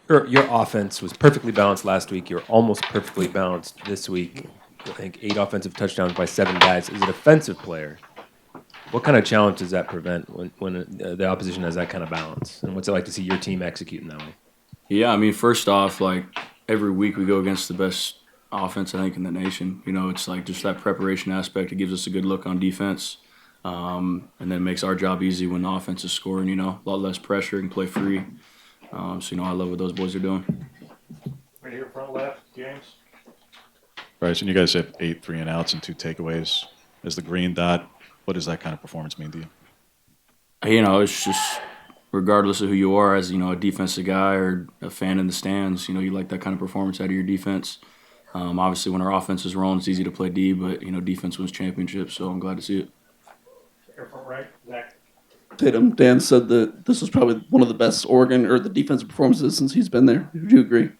Your offense was perfectly balanced last week. You're almost perfectly balanced this week. I think 8 offensive touchdowns by 7 guys. As a defensive player, what kind of challenge does that prevent when the opposition has that kind of balance? And what's it like to see your team executing that way? Yeah, I mean, first off, like every week we go against the best offense I think in the nation. It's like just that preparation aspect. It gives us a good look on defense, and then makes our job easy when the offense is scoring. A lot less pressure and play free. So I love what those boys are doing. Right here, front left, James. Bryson, you guys have 8 3-and-outs and 2 takeaways. As the green dot, what does that kind of performance mean to you? It's just regardless of who you are, as a defensive guy or a fan in the stands, you like that kind of performance out of your defense. Obviously, when our offense is rolling, it's easy to play D, but defense wins championships, so I'm glad to see it. Here, front right, Zach. Tatum, Dan said that this was probably one of the best Oregon or the defensive performances since he's been there. Would you agree?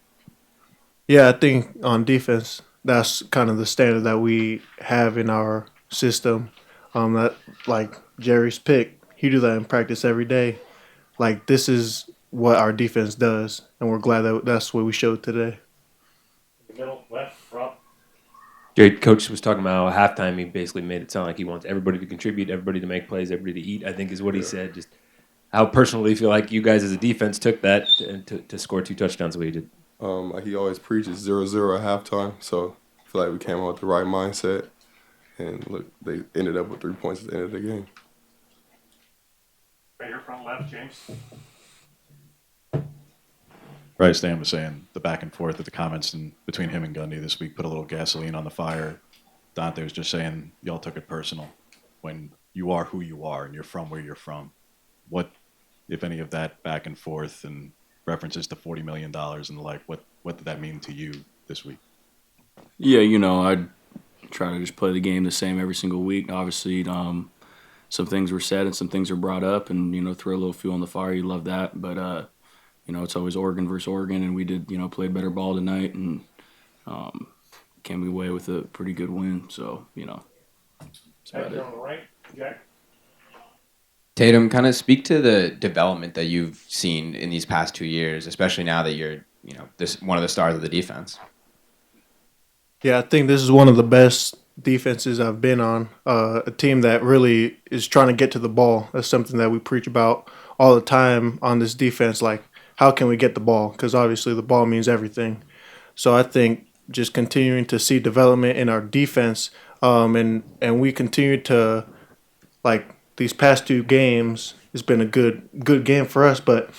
Yeah, I think on defense, that's kind of the standard that we have in our system. That like Jerry's pick, he do that in practice every day. Like this is what our defense does, and we're glad that that's what we showed today. In the middle, left, Rob. Jerry, coach was talking about how halftime he basically made it sound like he wants everybody to contribute, everybody to make plays, everybody to eat, I think is what he said. Just how personally you feel like you guys as a defense took that to score 2 touchdowns the way you did. He always preaches 0-0 at halftime, so I feel like we came out with the right mindset. And look, they ended up with 3 points at the end of the game. Right here, front left, James. Right, Stan was saying the back and forth of the comments between him and Gundy this week put a little gasoline on the fire. Dante was just saying y'all took it personal when you are who you are and you're from where you're from. What, if any, of that back and forth and references to $40 million and the like, what did that mean to you this week? Yeah, I try to just play the game the same every single week. Obviously, some things were said and some things are brought up, and throw a little fuel on the fire. You love that, but it's always Oregon versus Oregon, and we did played better ball tonight and came away with a pretty good win. So that's about it. On the right, Jack. Tatum, kind of speak to the development that you've seen in these past 2 years, especially now that you're this one of the stars of the defense. Yeah, I think this is one of the best defenses I've been on. A team that really is trying to get to the ball. That's something that we preach about all the time on this defense. Like, how can we get the ball? Because obviously the ball means everything. So I think just continuing to see development in our defense, and we continue to, like, these past 2 games, it's been a good game for us, but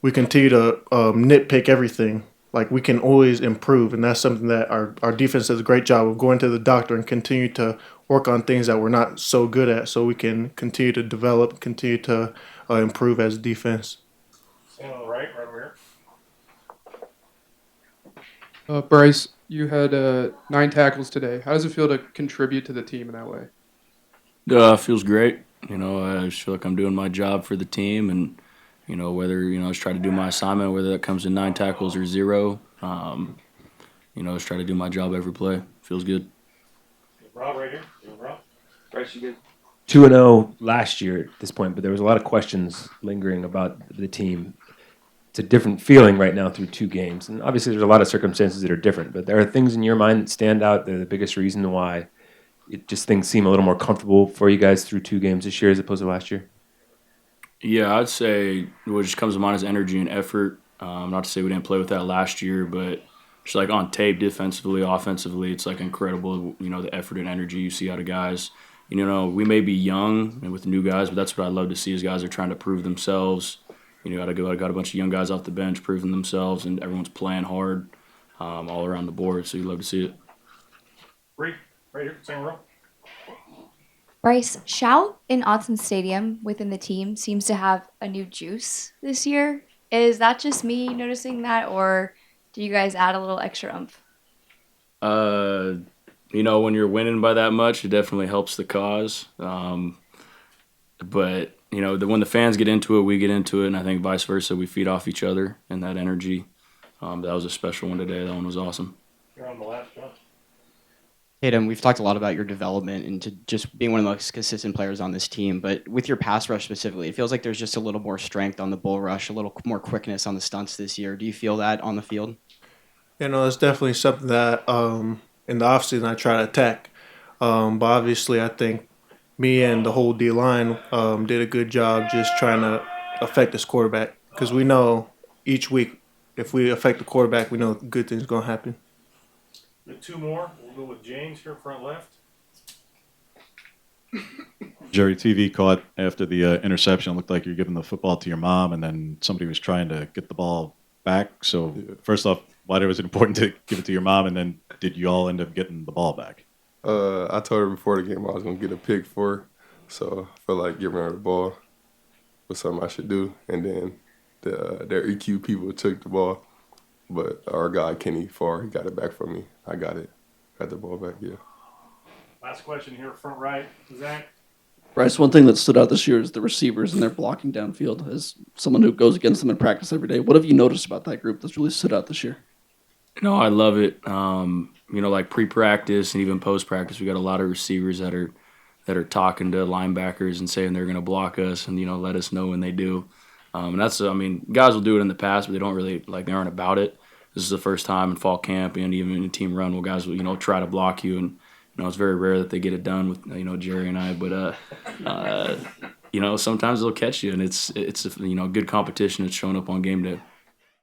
we continue to nitpick everything. Like, we can always improve, and that's something that our defense does a great job of going to the doctor and continue to work on things that we're not so good at so we can continue to develop, continue to improve as a defense. Stand on the right over here. Bryce, you had 9 tackles today. How does it feel to contribute to the team in that way? Feels great. I just feel like I'm doing my job for the team, and whether I just try to do my assignment, whether that comes in 9 tackles or 0. Just try to do my job every play. Feels good. Rob, right here. Rob. Bryce, you good? 2-0 last year at this point, but there was a lot of questions lingering about the team. It's a different feeling right now through 2 games, and obviously there's a lot of circumstances that are different. But there are things in your mind that stand out. They're the biggest reason why things seem a little more comfortable for you guys through 2 games this year as opposed to last year. Yeah, I'd say what just comes to mind is energy and effort. Not to say we didn't play with that last year, but just like on tape, defensively, offensively, it's like incredible. The effort and energy you see out of guys. We may be young and with new guys, but that's what I love to see is guys are trying to prove themselves. I got a bunch of young guys off the bench proving themselves, and everyone's playing hard all around the board. So you love to see it. Right here, same row. Bryce, shout in Autzen Stadium within the team seems to have a new juice this year. Is that just me noticing that, or do you guys add a little extra oomph? When you're winning by that much, it definitely helps the cause. But when the fans get into it, we get into it, and I think vice versa. We feed off each other and that energy. That was a special one today. That one was awesome. You're on the last one. Tatum, we've talked a lot about your development into just being one of the most consistent players on this team, but with your pass rush specifically, it feels like there's just a little more strength on the bull rush, a little more quickness on the stunts this year. Do you feel that on the field? It's definitely something that in the offseason I try to attack. But obviously, I think me and the whole D line did a good job just trying to affect this quarterback because we know each week if we affect the quarterback, we know good things going to happen. With two more, we'll go with James here, front left. Jerry, TV caught after the interception. It looked like you're giving the football to your mom, and then somebody was trying to get the ball back. So first off, why was it important to give it to your mom, and then did you all end up getting the ball back? I told her before the game I was going to get a pick for her, so I felt like giving her the ball was something I should do. And then their EQ people took the ball, but our guy, Kenny Farr, he got it back from me. I got the ball back, yeah. Last question here, front right. Zach? Bryce, one thing that stood out this year is the receivers and their blocking downfield. As someone who goes against them in practice every day, what have you noticed about that group that's really stood out this year? No, I love it. Like pre-practice and even post-practice, we got a lot of receivers that are talking to linebackers and saying they're going to block us and let us know when they do. And that's, guys will do it in the past, but they don't really they aren't about it. This is the first time in fall camp and even in a team run where guys will try to block you, and it's very rare that they get it done with Jerry and I. But sometimes they'll catch you, and it's good competition. It's showing up on game day.